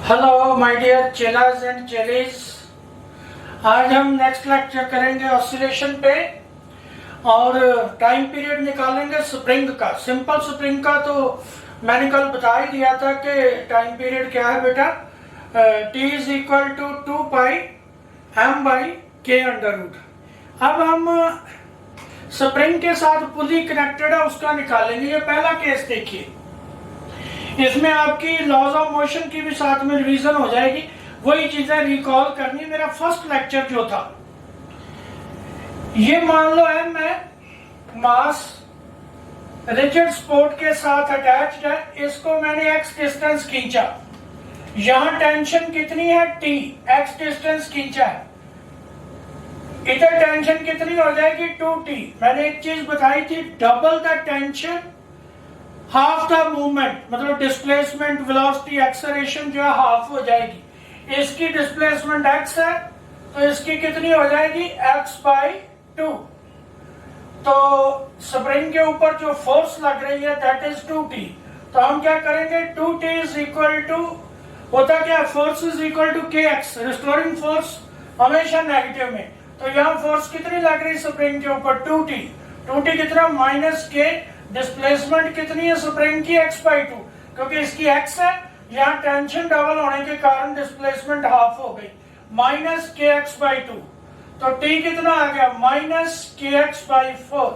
Hello my dear चेलाज and चेलीज, आज हम next lecture करेंगे ऑसिलेशन पे और टाइम पीरियड निकालेंगे स्प्रिंग का। सिंपल स्प्रिंग का तो मैंने कल बता ही दिया था कि टाइम पीरियड क्या है बेटा, t is equal to 2 pi m by k under root. अब हम स्प्रिंग के साथ पुली कनेक्टेड है उसका निकालेंगे। ये पहला केस देखिए, इसमें आपकी लॉज ऑफ मोशन की भी साथ में रिवीजन हो जाएगी, वही चीजें रिकॉल करनी। मेरा फर्स्ट लेक्चर जो था, ये मान लो है मैं मास रिजिड सपोर्ट के साथ अटैच्ड है, इसको मैंने x डिस्टेंस खींचा, यहां टेंशन कितनी है t, x डिस्टेंस खींचा है, इधर टेंशन कितनी हो जाएगी 2t। मैंने एक चीज बताई थी, double the tension half the movement, मतलब डिस्प्लेसमेंट वेलोसिटी एक्सेलरेशन जो है हाफ हो जाएगी। इसकी डिस्प्लेसमेंट x है तो इसकी कितनी हो जाएगी x बाई 2। तो स्प्रिंग के ऊपर जो फोर्स लग रही है दैट इज 2t। तो हम क्या करेंगे, 2t इज इक्वल टू होता क्या, force is equal to kx। Restoring force हमेशा नेगेटिव में, तो यहाँ फोर्स कितनी लग रही है स्प्रिंग के ऊपर 2t। 2t कितना माइनस k, डिस्प्लेसमेंट कितनी है स्प्रिंग की x बाई 2, क्योंकि इसकी x है, यहाँ टेंशन डबल होने के कारण डिस्प्लेसमेंट हाफ हो गई, माइनस के एक्स बाई 2। तो t कितना आ गया माइनस के एक्स बाई 4।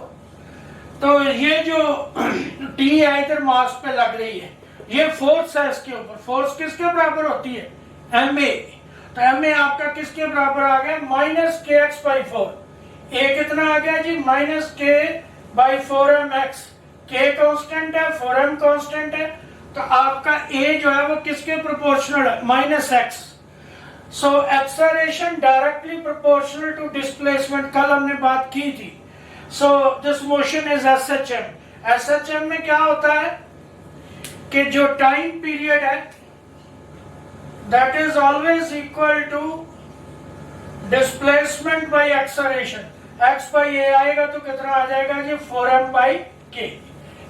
तो ये जो t है इधर मास पे लग रही है, ये फोर्स है इसके ऊपर। फोर्स किसके बराबर होती है ma, तो ma आपका किसके बराबर आ गया माइनस के एक्स बाई 4। a कितना आ गया जी माइनस के बाई 4mx। k कांस्टेंट है, 4m कांस्टेंट है, तो आपका a जो है वो किसके प्रोपोर्शनल है minus x। So acceleration directly proportional to displacement, कल हमने बात की थी। So this motion is SHM। SHM में क्या होता है कि जो टाइम पीरियड है that is always equal to displacement by acceleration. x by a आएगा तो कितना आ जाएगा जी 4m बाई k।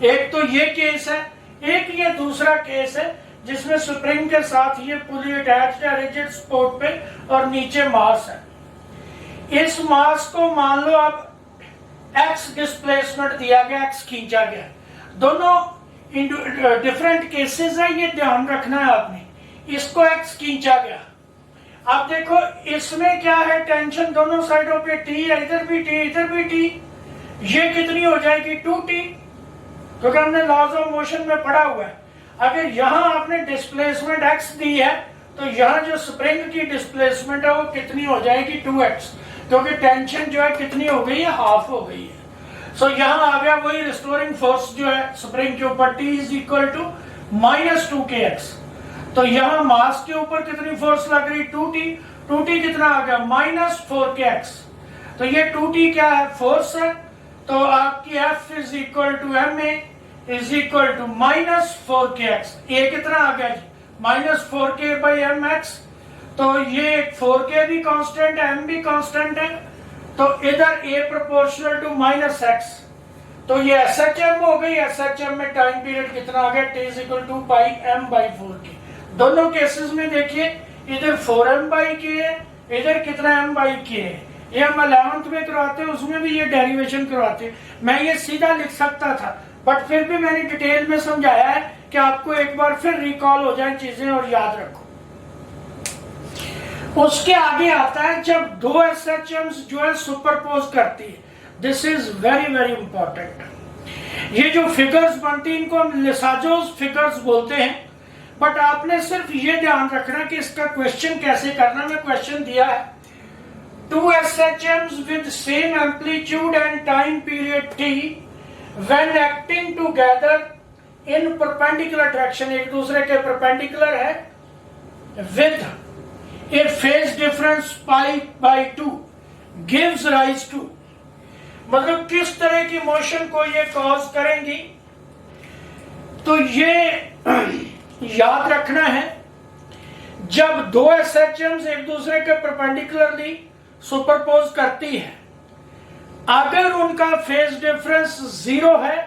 एक तो ये केस है, एक ये दूसरा केस है जिसमें स्प्रिंग के साथ ये पुली अटैच्ड है रिजिड सपोर्ट पे और नीचे मास है। इस मास को मान लो अब x डिस्प्लेसमेंट दिया गया, x खींचा गया, दोनों डिफरेंट केसेस है, ये ध्यान रखना है आपने। इसको x खींचा गया, अब देखो इसमें क्या है, टेंशन दोनों साइडों पे t है, इधर भी t इधर भी t, ये कितनी हो जाएगी 2t, क्योंकि हमने लॉज ऑफ मोशन में पढ़ा हुआ है। अगर यहां आपने डिस्प्लेसमेंट x दी है तो यहां जो स्प्रिंग की डिस्प्लेसमेंट है वो कितनी हो जाएगी 2x, क्योंकि टेंशन जो है कितनी हो गई है हाफ हो गई है। सो यहां आ गया वही रिस्टोरिंग फोर्स जो है स्प्रिंग के ऊपर, t is equal to minus 2kx। तो यहां मास के ऊपर कितनी फोर्स लग रही 2t, 2t कितना आ गया माइनस 4kx। तो ये 2t क्या है फोर्स है, तो आपकी F is equal to ma is equal to minus 4kx। a कितना आ गया जी माइनस 4k बाई mx। तो ये 4k भी कांस्टेंट है, m भी कांस्टेंट है, तो इधर a proportional to minus x। तो ये SHM हो गई। SHM में टाइम पीरियड कितना आ गया t is equal to pi m by 4k। दोनों केसेस में देखिए इधर 4m बाई k है, इधर कितना m बाई k है। ये हम 11th में करवाते हैं, उसमें भी ये डेरिवेशन करवाते हैं। मैं ये सीधा लिख सकता था, बट फिर भी मैंने डिटेल में समझाया है कि आपको एक बार फिर रिकॉल हो जाए चीजें और याद रखो। उसके आगे आता है जब दो SHMs जो है सुपरपोज करती है, this is very very important. ये जो फिगर्स बनती है इनको हम लिसाजोस फिगर्स बोलते हैं, बट आपने सिर्फ ये ध्यान रखना कि इसका क्वेश्चन कैसे करना। मैं क्वेश्चन दिया है, two SHMs with same amplitude and time period t when acting together in perpendicular direction, एक दूसरे के perpendicular है, with a phase difference pi by 2 gives rise to, मतलब किस तरह की मोशन को ये कॉज करेंगी। तो ये याद रखना है, जब दो SHMs एक दूसरे के परपेंडिकुलरली सुपरपोज करती है, अगर उनका फेज डिफरेंस 0 है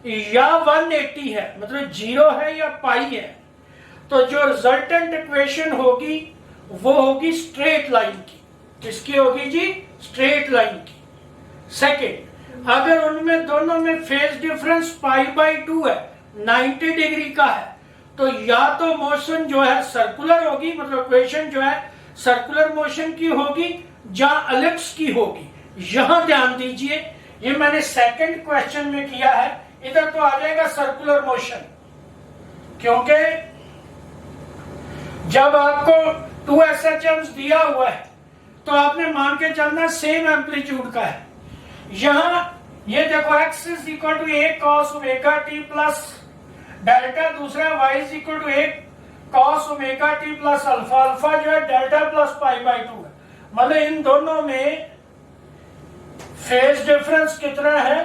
या 180 है, मतलब 0 है या पाई है, तो जो रिजल्टेंट इक्वेशन होगी वो होगी स्ट्रेट लाइन की। किसकी होगी जी? स्ट्रेट लाइन की। सेकेंड, अगर उनमें दोनों में फेज डिफरेंस π/2 है, 90 डिग्री का है, तो या तो मोशन जो है सर्कुलर होगी, मतलब इक्वेशन जो है सर्कुलर मोशन की होगी या एलिप्स की होगी। यहां ध्यान दीजिए, ये मैंने सेकंड क्वेश्चन में किया है, इधर तो आ जाएगा सर्कुलर मोशन, क्योंकि जब आपको 2 SHMs दिया हुआ है तो आपने मान के चलना सेम एम्पलीट्यूड का है। यहां ये देखो x is equal to a cos omega t plus delta, दूसरा y is equal to a cos omega t plus alpha, alpha जो है डेल्टा प्लस π/2 है। मतलब इन दोनों में फेज डिफरेंस कितना है?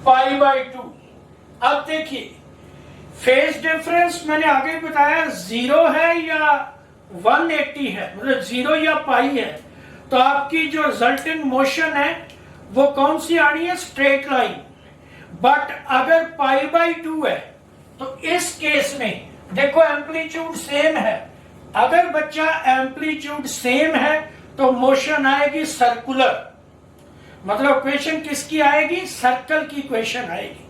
π/2। अब देखिए, फेज डिफरेंस मैंने आगे बताया 0 है या 180 है, मतलब 0 या पाई है, तो आपकी जो रिजल्टिंग मोशन है वो कौन सी आनी है? Straight line. बट अगर π/2 है तो इस केस में देखो एम्पलीट्यूड सेम है। अगर बच्चा एम्पलीट्यूड सेम है तो मोशन आएगी सर्कुलर, मतलब इक्वेशन किसकी आएगी? सर्कल की इक्वेशन आएगी।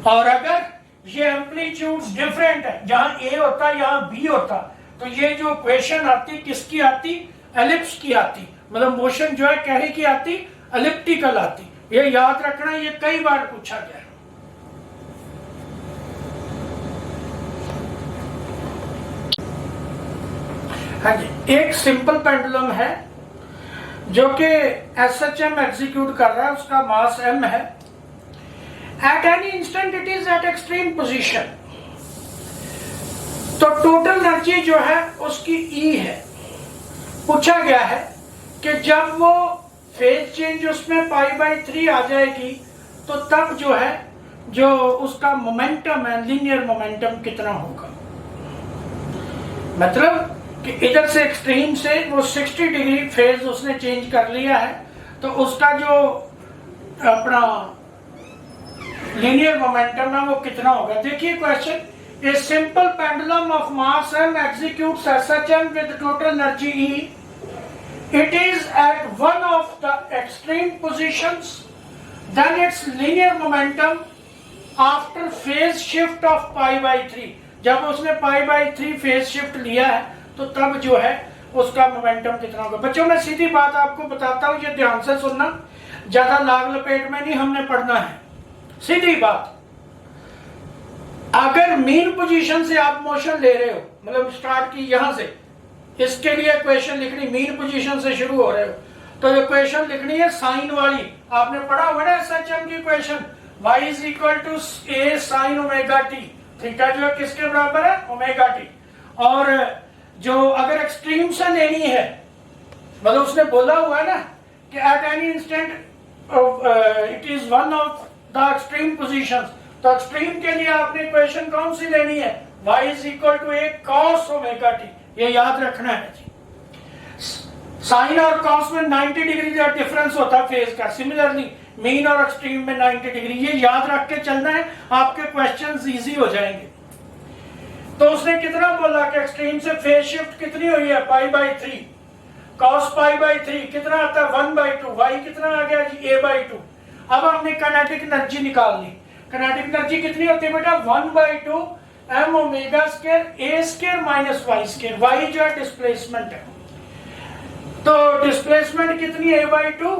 और अगर ये एम्पलीट्यूड डिफरेंट है, जहां ए होता यहां बी होता, तो ये जो इक्वेशन आती किसकी आती? एलिप्स की आती, मतलब मोशन जो है कहे की आती? एलिप्टिकल आती। ये याद रखना, ये कई बार पूछा गया है। हाँ जी, एक सिंपल पेंडुलम है जो कि SHM एग्जीक्यूट कर रहा है, उसका मास m है। Eight any instant it is eight extreme position, तो टोटल एनर्जी जो है उसकी E है। पूछा गया है कि जब वो फेज चेंज उसमें π/3 आ जाएगी तो तब जो है जो उसका मोमेंटम है, लीनियर मोमेंटम कितना होगा। मतलब कि इधर से एक्सट्रीम से वो 60 डिग्री फेज उसने चेंज कर लिया है, तो उसका जो अपना लीनियर मोमेंटम है वो कितना होगा। देखिए question, a simple pendulum of mass m executes SHM with total energy E. It is at one of the extreme positions, then its linear momentum after phase shift of π/3, जब उसने π/3 phase shift लिया है तो तब जो है उसका momentum कितना होगा। बच्चों मैं सीधी बात आपको बताता हूं, ये ध्यान से सुनना, ज्यादा लाग लपेट में नहीं हमने पढ़ना है, सीधी बात। अगर मीन पोजीशन से आप मोशन ले रहे हो, मतलब स्टार्ट की यहां से, इसके लिए इक्वेशन लिखनी, मीन पोजीशन से शुरू हो रहे हो, तो इक्वेशन लिखनी है साइन वाली। आपने पढ़ा हुआ ना SHM की equation, y is equal to a sine omega T, theta जो है किसके बराबर है? Omega T. और जो अगर एक्सट्रीम से लेनी है, मतलब उसने बोला हुआ है ना कि at any instant it is one of the extreme positions, तो एक्सट्रीम के लिए आपने इक्वेशन कौन सी लेनी है? y is equal to a cos omega T, ये याद रखना है जी। साइन और कॉस में 90 डिग्री का डिफरेंस होता है फेज का, सिमिलरली मीन और एक्सट्रीम में 90 डिग्री, ये याद रख के चलना है, आपके क्वेश्चंस इजी हो जाएंगे। तो उसने कितना बोला कि एक्सट्रीम से फेज शिफ्ट कितनी हुई है? π/3, cos π/3 कितना आता है? 1/2, y कितना आ गया जी? a/2। अब हमने काइनेटिक एनर्जी निकाल ली। काइनेटिक एनर्जी कितनी होती है बेटा? 1/2 m omega square a square minus y square. y जो है डिस्प्लेसमेंट है, तो डिस्प्लेसमेंट कितनी है? a/2,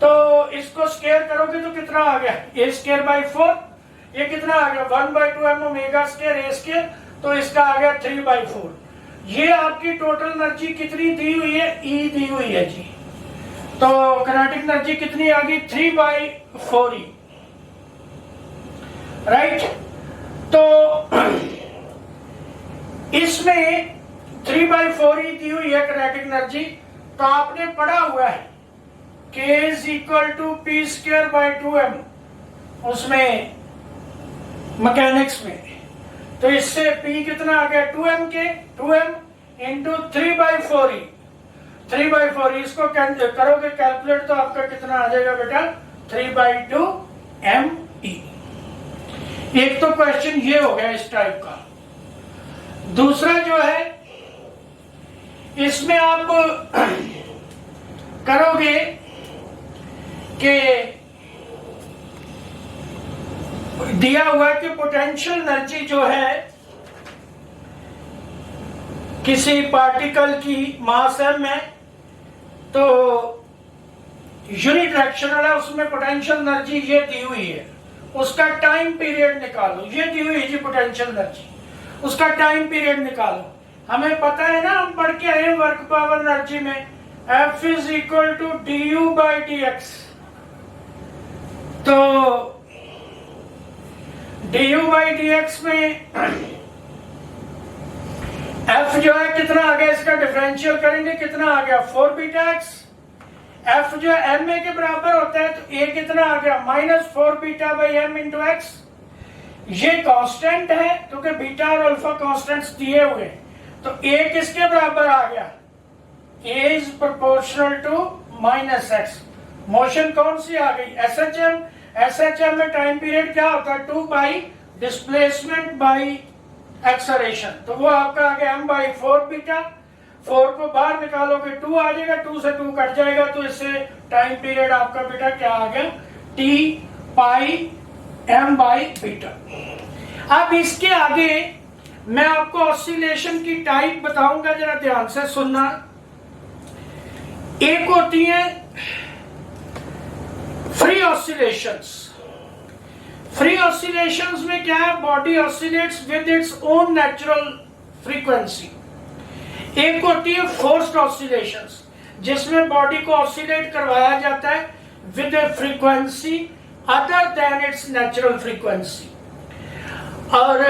तो इसको स्क्वायर करोगे तो कितना आ गया? a square by 4। ये कितना आ गया? 1/2 m omega square a square, तो इसका आ गया 3/4। ये आपकी टोटल एनर्जी कितनी दी हुई है? E दी हुई है जी। तो काइनेटिक एनर्जी कितनी आ गई? 3/4 E, राइट। तो इसमें 3/4 ही दी हुई है काइनेटिक एनर्जी। तो आपने पढ़ा हुआ है k is equal to P square by 2m, उसमें मैकेनिक्स में, तो इससे p कितना आ गया? 2m के 2m इंटू 3/4 e, 3/4 इसको करोगे कैलकुलेट तो आपका कितना आ जाएगा बेटा? 3/2 m e। एक तो क्वेश्चन ये हो गया इस टाइप का। दूसरा जो है, इसमें आप करोगे कि दिया हुआ है कि पोटेंशियल एनर्जी जो है किसी पार्टिकल की मास m है, तो यूनिडायरेक्शनल है, उसमें पोटेंशियल एनर्जी ये दी हुई है, उसका टाइम पीरियड निकालो। ये दी हुई है जी पोटेंशियल एनर्जी, उसका टाइम पीरियड निकालो। हमें पता है ना, हम पढ़ के आए वर्क पावर एनर्जी में F is equal to du/dx। तो du/dx में F जो है कितना आ गया, इसका डिफरेंशियल करेंगे कितना आ गया 4βx। F जो ma के बराबर होता है, तो a कितना आ गया -4β/m इंटू x। ये कांस्टेंट है क्योंकि बीटा और अल्फा कांस्टेंट्स दिए हुए, तो a किसके बराबर आ गया, a is proportional to -x। Motion कौन सी आ गई, SHM। SHM में टाइम पीरियड क्या होता है, 2 बाई डिस्प्लेसमेंट बाई एक्सलेरेशन, तो वो आपका आ गया m/4β। 4 को बाहर निकालोगे 2 आ जाएगा, 2 से 2 कट जाएगा, तो इससे टाइम पीरियड आपका बेटा क्या आ गया, t पाई m/β। अब इसके आगे मैं आपको ऑसिलेशन की टाइप बताऊंगा, जरा ध्यान से सुनना। एक होती है फ्री ऑसिलेशंस। फ्री ऑसिलेशंस में क्या है, body oscillates with its own natural frequency. एक होती है फोर्स्ड ऑसिलेशंस, जिसमें बॉडी को ऑसिलेट करवाया जाता है with A frequency other than it's natural frequency. और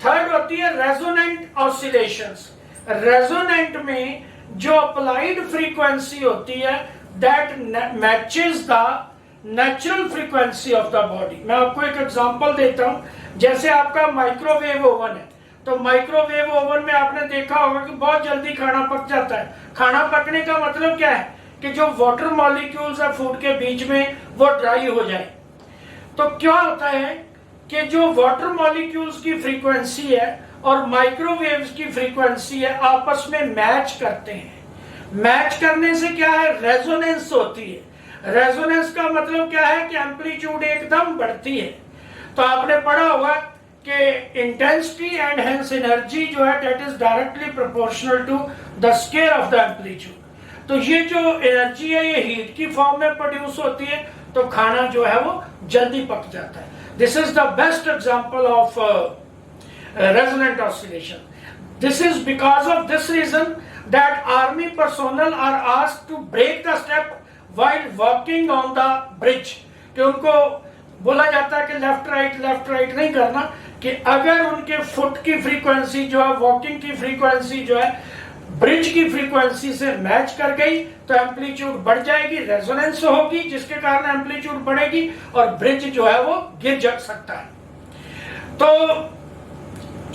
थर्ड होती है रेजोनेंट ऑसिलेशंस। रेजोनेंट में जो अप्लाइड फ्रीक्वेंसी होती है that matches the natural frequency of the body. मैं आपको एक एग्जांपल देता हूं, जैसे आपका माइक्रोवेव ओवन है, तो माइक्रोवेव ओवन में आपने देखा होगा कि बहुत जल्दी खाना पक जाता है। खाना पकने का मतलब क्या है कि जो वाटर मॉलिक्यूल्स है फूड के बीच में वो ड्राई हो जाए। तो क्या होता है कि जो वाटर मॉलिक्यूल्स की फ्रीक्वेंसी है और माइक्रोवेव्स की फ्रीक्वेंसी है आपस में मैच करते हैं। मैच करने से क्या है, रेजोनेंस होती है। रेजोनेंस का मतलब क्या है कि एम्पलीट्यूड एकदम बढ़ती है। तो आपने पढ़ा होगा कि इंटेंसिटी एंड हेंस एनर्जी जो है that is directly proportional to the scale of the amplitude. तो ये जो एनर्जी है ये हीट की फॉर्म में प्रोड्यूस होती है, तो खाना जो है वो जल्दी पक जाता है। This is the best example of resonant oscillation. This is because of this reason that army personnel are asked to break the step while walking on the bridge। कि उनको बोला जाता है कि लेफ्ट राइट नहीं करना, कि अगर उनके फुट की फ्रीक्वेंसी जो है, वॉकिंग की फ्रीक्वेंसी जो है ब्रिज की फ्रीक्वेंसी से मैच कर गई तो एम्पलीट्यूड बढ़ जाएगी, रेजोनेंस होगी जिसके कारण एम्पलीट्यूड बढ़ेगी और ब्रिज जो है वो गिर जा सकता है। तो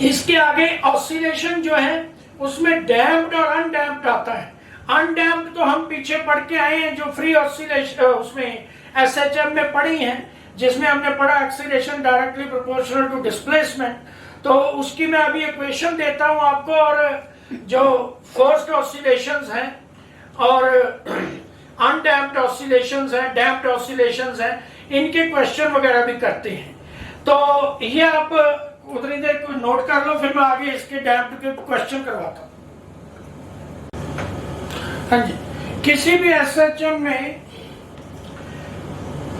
इसके आगे ऑसिलेशन जो है उसमें डैम्प्ड और अनडैम्प्ड आता है। अनडैम्प्ड तो हम पीछे पढ़ के आए हैं, जो फ्री ऑसिलेशन उसमें SHM में पढ़ी हैं, जिसमें हमने पढ़ा acceleration directly proportional to displacement. तो उसकी मैं अभी इक्वेशन देता हूं आपको, और जो फोर्स्ड ऑसिलेशंस हैं और अनडैम्प्ड ऑसिलेशंस हैं, डैम्प्ड ऑसिलेशंस हैं, इनके क्वेश्चन वगैरह भी करते हैं। तो ये आप उतनी देर नोट कर लो, फिर मैं आगे इसके डैम्प्ड के क्वेश्चन करवाता हूं। हाँ जी, किसी भी SHM में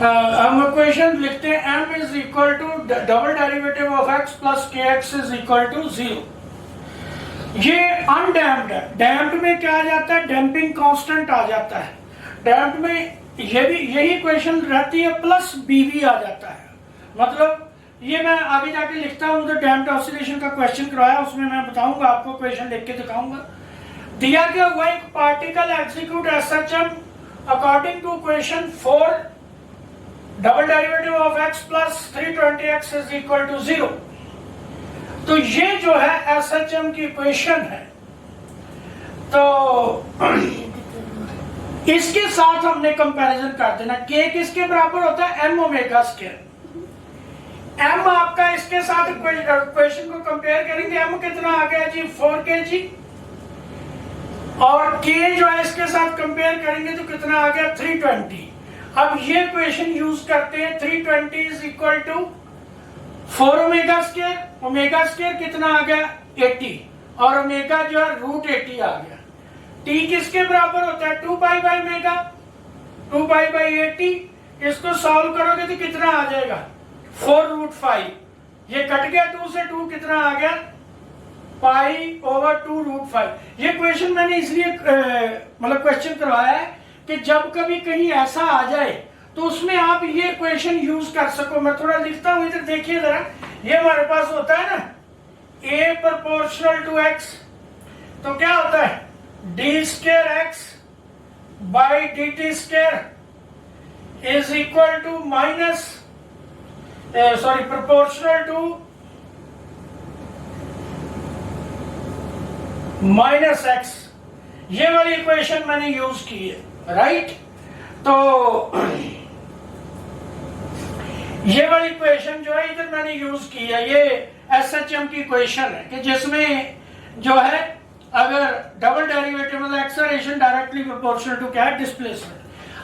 हम इक्वेशन लिखते हैं m is equal to double derivative of x plus kx is equal to 0। ये अनडैम्प्ड है। डैम्प्ड में क्या आ जाता है, डैम्पिंग कांस्टेंट आ जाता है। डैम्प्ड में ये भी यही इक्वेशन रहती है प्लस bv आ जाता है। मतलब ये मैं आगे जाके लिखता हूँ, तो डैम्प्ड ऑसिलेशन का क्वेश्चन करवाया, उसमें मैं बताऊंगा आपको, इक्वेशन लिख के दिखाऊंगा। दिया गया हुआ एक particle execute SHM according to equation 4 double derivative of x plus 320x is equal to 0। तो ये जो है SHM की इक्वेशन है। तो इसके साथ हमने कंपैरिजन कर देना। k किसके बराबर होता है, m ओमेगा स्क्वायर। m आपका इस इसके साथ क्वेश्चन को कंपेयर करेंगे, m कितना आ गया जी 4 kg, और k जो है इसके साथ कंपेयर करेंगे तो कितना आ गया 320। अब ये क्वेश्चन यूज करते हैं, 320 is equal to 4 omega square, omega square कितना आ गया 80, और ओमेगा जो है √80 आ गया। t किसके बराबर होता है 2 pi by omega, 2 pi by 80। इसको सॉल्व करोगे तो कितना आ जाएगा 4√5, ये कट गया 2 से, 2 कितना आ गया π/2√5। ये क्वेश्चन मैंने इसलिए मतलब क्वेश्चन करवाया है कि जब कभी कहीं ऐसा आ जाए तो उसमें आप ये क्वेश्चन यूज कर सको। मैं थोड़ा लिखता हूं, इधर देखिए जरा, ये हमारे पास होता है ना a प्रोपोर्शनल टू x, तो क्या होता है d² x by dt² is equal to minus proportional to -x। ये वाली इक्वेशन मैंने यूज की है, राइट। तो ये वाली इक्वेशन जो है इधर मैंने यूज की है, ये SHM की इक्वेशन है कि जिसमें जो है अगर डबल डेरिवेटिव मतलब एक्सेलरेशन डायरेक्टली प्रोपोर्शनल टू क्या है डिस्प्लेसमेंट।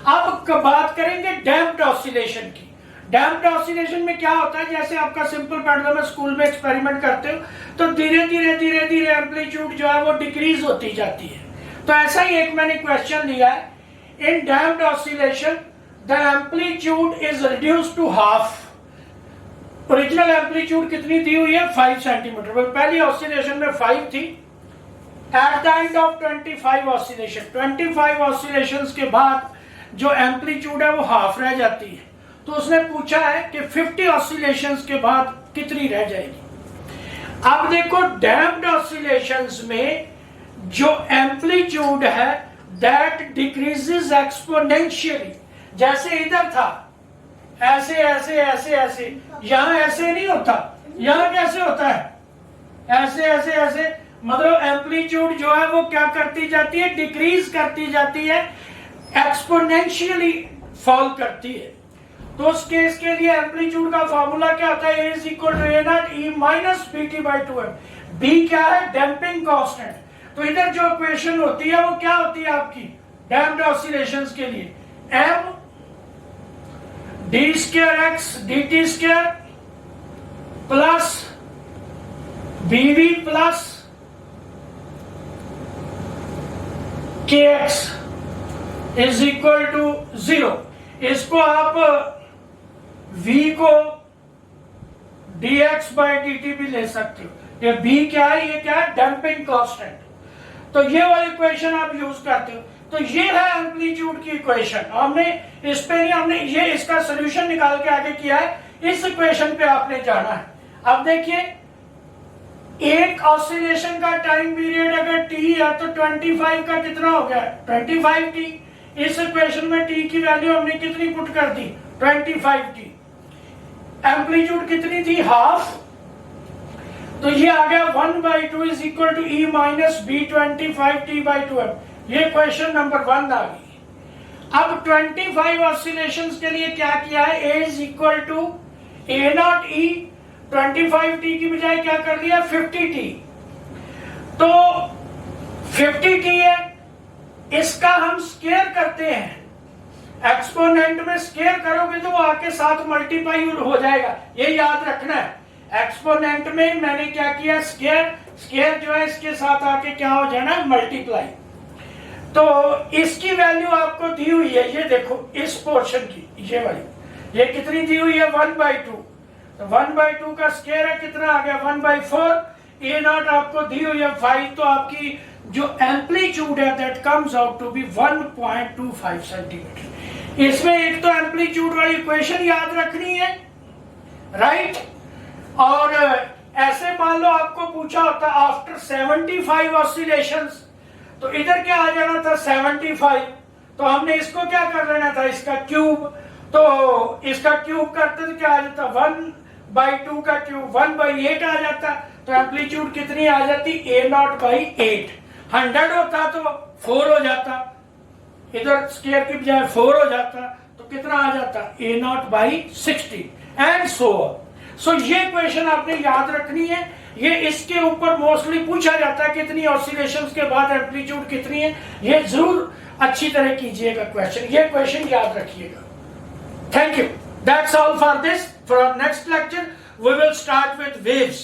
अब बात करेंगे डैम्प्ड ऑसिलेशन की। डैम्प्ड ऑसिलेशन में क्या होता है, जैसे आपका सिंपल पेंडुलम स्कूल में एक्सपेरिमेंट करते हो तो धीरे धीरे एम्पलीट्यूड जो है वो डिक्रीज होती जाती है। तो ऐसा ही एक मैंने क्वेश्चन लिया है, in damped oscillation the amplitude is reduced to half. Original amplitude कितनी दी हुई है 5 सेंटीमीटर, पहली ऑसिलेशन में 5 थी। At the end of 25 oscillation, 25 oscillations के बाद जो एम्पलीट्यूड है वो हाफ रह जाती है। तो उसने पूछा है कि 50 ऑसिलेशंस के बाद कितनी रह जाएगी। अब देखो डैम्प्ड ऑसिलेशंस में जो एम्पलीट्यूड है दैट डिक्रीजेस एक्सपोनेंशियली। जैसे इधर था ऐसे ऐसे ऐसे ऐसे, यहां ऐसे नहीं होता, यहां कैसे होता है ऐसे ऐसे ऐसे, मतलब एम्पलीट्यूड जो है वो क्या करती जाती है डिक्रीज करती जाती है, एक्सपोनेंशियली फॉल करती है। तो उस केस के लिए एम्पलीट्यूड का फॉर्मूला क्या होता है, A is equal to A0 E minus BT/2M। B क्या है डैम्पिंग कांस्टेंट। तो इधर जो इक्वेशन होती है वो क्या होती है आपकी डैम्प्ड ऑसिलेशंस के लिए, M d²x dt² plus BV plus kx is equal to 0। इसको आप v को dx बाई dt भी ले सकते हो। ये b क्या है, ये क्या है डैम्पिंग कांस्टेंट। तो ये वाली इक्वेशन आप यूज करते हो। तो ये है एम्पलीट्यूड की इक्वेशन। हमने इस पे नहीं, हमने ये इसका सोल्यूशन निकाल के आगे किया है, इस इक्वेशन पे आपने जाना है। अब देखिए एक ऑसिलेशन का टाइम पीरियड अगर t है तो 25 का कितना हो गया 25t। इस इक्वेशन में t की वैल्यू हमने कितनी पुट कर दी 25t। एम्पलीट्यूड कितनी थी हाफ, तो ये आ गया 1/2 is equal to E minus B25t/2m। ये क्वेश्चन नंबर 1 आ गई। अब 25 ऑसिलेशंस के लिए क्या किया है, A is equal to A0 E 25t की बजाय क्या कर दिया 50t। तो 50t है, इसका हम स्केयर करते हैं, एक्सपोनेंट में स्केयर करोगे तो वो आके साथ मल्टीप्लाई हो जाएगा, ये याद रखना है। एक्सपोनेंट में मैंने क्या किया स्केयर, स्केयर जो है इसके साथ आके क्या हो जाना मल्टीप्लाई। तो इसकी वैल्यू आपको दी हुई है, ये देखो इस पोर्शन की, ये वाली, ये कितनी दी हुई है 1/2। तो 1/2 का स्केयर है कितना आ गया 1/4। A0 आपको दी हुई है 5, तो आपकी जो एम्पलीट्यूड है that comes out to be 1.25 centimetre. इसमें एक तो एम्पलीट्यूड वाली इक्वेशन याद रखनी है, राइट। और ऐसे मान लो आपको पूछा होता आफ्टर 75 ऑसिलेशंस, तो इधर क्या आ जाना था 75, तो हमने इसको क्या कर लेना था इसका क्यूब। तो इसका क्यूब करते तो क्या आ जाता 1/2 का क्यूब 1/8 आ जाता। तो एम्पलीट्यूड कितनी आ जाती A0/8। 100 होता तो 4 हो जाता, इधर स्क्वायर की बजाय 4 हो जाता, तो कितना आ जाता A0/60 एंड सो ऑन। सो ये क्वेश्चन आपने याद रखनी है, ये इसके ऊपर मोस्टली पूछा जाता है कितनी ऑसिलेशंस के बाद एम्पलीट्यूड कितनी है, ये जरूर अच्छी तरह कीजिएगा क्वेश्चन, ये क्वेश्चन याद रखिएगा। Thank you, that's all for this. For our next lecture we will start with waves.